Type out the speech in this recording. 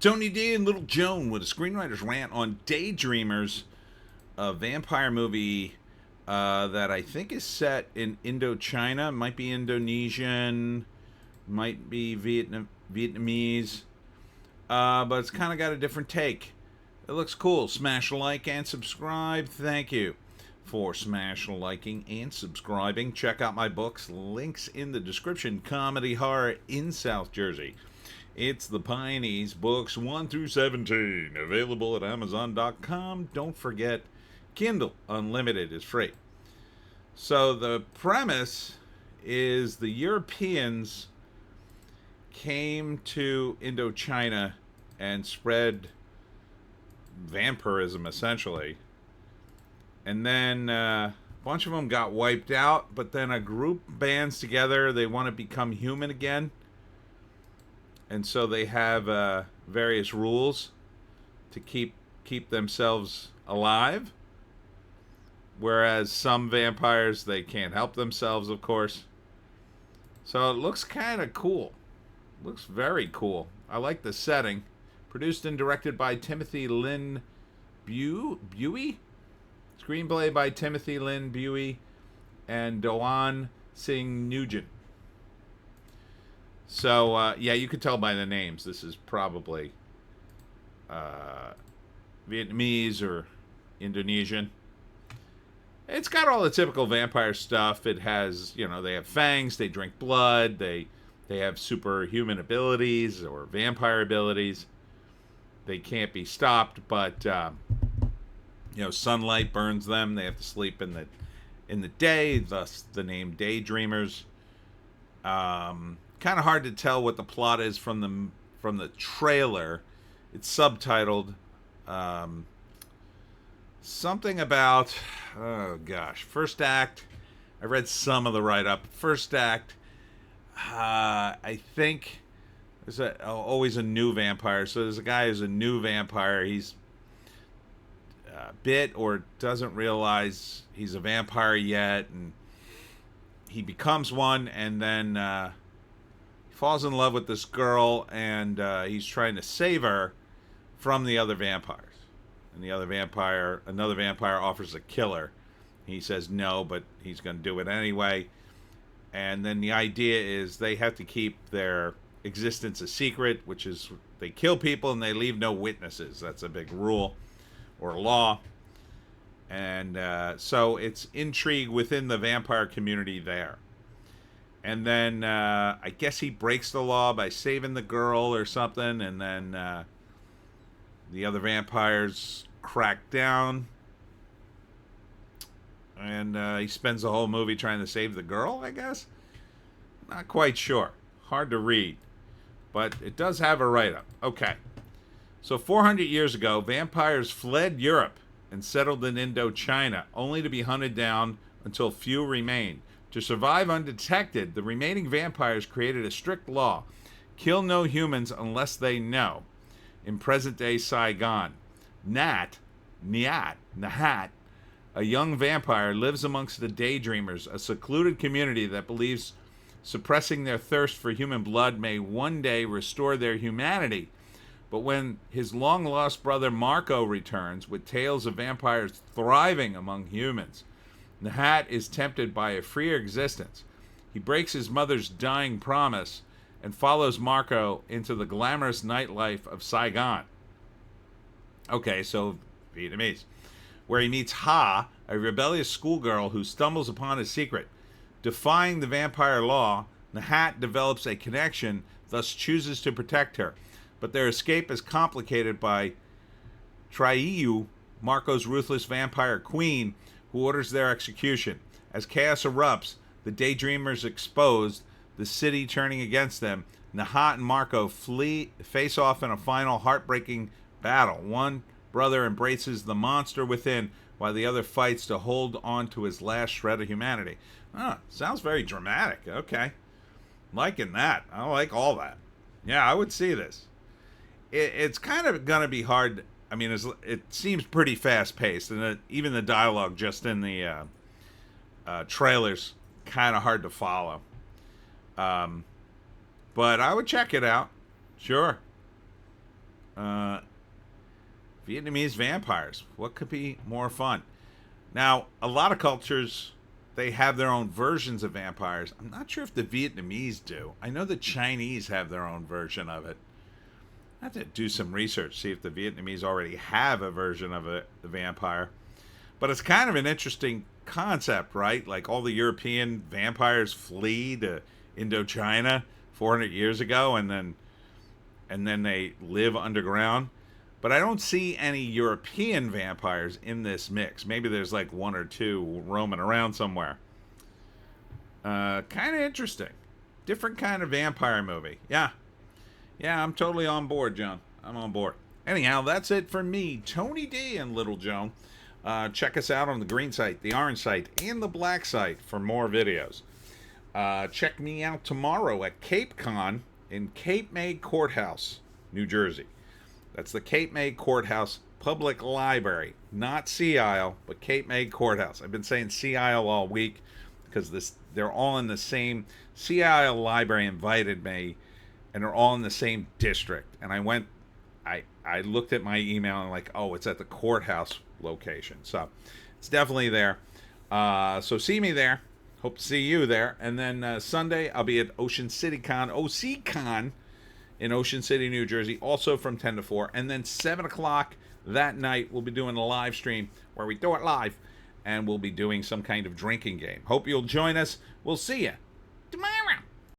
Tony D and Little Joan with a screenwriter's rant on Daydreamers, a vampire movie that I think is set in Indochina. Might be Indonesian, might be Vietnamese, but it's kind of got a different take. It looks cool. Smash a like and subscribe. Thank you for smash liking and subscribing. Check out my books. Links in the description. Comedy horror in South Jersey. It's the Pineys, books 1 through 17, available at Amazon.com. Don't forget, Kindle Unlimited is free. So the premise is the Europeans came to Indochina and spread vampirism, essentially. And then a bunch of them got wiped out, but then a group bands together. They want to become human again. And so they have various rules to keep themselves alive. Whereas some vampires, they can't help themselves, of course. So it looks kind of cool. Looks very cool. I like the setting. Produced and directed by Timothy Lynn Buey? Screenplay by Timothy Lynn Buey and Doan Singh Nugent. So, yeah, you could tell by the names. This is probably Vietnamese or Indonesian. It's got all the typical vampire stuff. It has, they have fangs, they drink blood, they have superhuman abilities or vampire abilities. They can't be stopped, but, sunlight burns them. They have to sleep in the day, thus the name Daydreamers. Kind of hard to tell what the plot is from the trailer. It's subtitled. Something about, first act. I read some of the write-up. First act, I think there's always a new vampire. So there's a guy who's a new vampire. He's bit or doesn't realize he's a vampire yet, and he becomes one, and then he falls in love with this girl, and he's trying to save her from the other vampires. And another vampire offers a killer. He says no, but he's going to do it anyway. And then the idea is they have to keep their existence a secret, which is they kill people and they leave no witnesses. That's a big rule or law. And so it's intrigue within the vampire community there. And then I guess he breaks the law by saving the girl or something. And then the other vampires crack down. And he spends the whole movie trying to save the girl, I guess. Not quite sure. Hard to read. But it does have a write-up. Okay. So 400 years ago, vampires fled Europe and settled in Indochina, only to be hunted down until few remained. To survive undetected, the remaining vampires created a strict law: kill no humans unless they know. In present-day Saigon, Nahat, a young vampire, lives amongst the Daydreamers, a secluded community that believes suppressing their thirst for human blood may one day restore their humanity. But when his long-lost brother Marco returns with tales of vampires thriving among humans, Nahat is tempted by a freer existence. He breaks his mother's dying promise and follows Marco into the glamorous nightlife of Saigon. Okay, so Vietnamese. Where he meets Ha, a rebellious schoolgirl who stumbles upon his secret. Defying the vampire law, Nahat develops a connection, thus chooses to protect her. But their escape is complicated by Trieu, Marco's ruthless vampire queen, who orders their execution. As chaos erupts, the Daydreamers exposed, the city turning against them, Nahat and Marco face off in a final heartbreaking battle. One brother embraces the monster within, while the other fights to hold on to his last shred of humanity. Sounds very dramatic. Okay. Liking that. I like all that. Yeah, I would see this. It's kind of going to be hard. I mean, it seems pretty fast-paced, and even the dialogue just in the trailers kind of hard to follow. But I would check it out. Sure. Vietnamese vampires. What could be more fun? Now, a lot of cultures, they have their own versions of vampires. I'm not sure if the Vietnamese do. I know the Chinese have their own version of it. I have to do some research, see if the Vietnamese already have a version of the vampire. But it's kind of an interesting concept, right? Like all the European vampires flee to Indochina 400 years ago, and then they live underground. But I don't see any European vampires in this mix. Maybe there's like one or two roaming around somewhere. Kind of interesting. Different kind of vampire movie. Yeah. Yeah, I'm totally on board, John. I'm on board. Anyhow, that's it for me, Tony D and Little Joan. Check us out on the green site, the orange site, and the black site for more videos. Check me out tomorrow at Cape Con in Cape May Courthouse, New Jersey. That's the Cape May Courthouse Public Library. Not Sea Isle, but Cape May Courthouse. I've been saying Sea Isle all week because they're all in the same... Sea Isle Library invited me, and they're all in the same district. And I looked at my email and like, oh, it's at the courthouse location. So it's definitely there. So see me there. Hope to see you there. And then Sunday, I'll be at Ocean City Con, OC Con, in Ocean City, New Jersey, also from 10 to 4. And then 7 o'clock that night, we'll be doing a live stream where we do it live. And we'll be doing some kind of drinking game. Hope you'll join us. We'll see you tomorrow.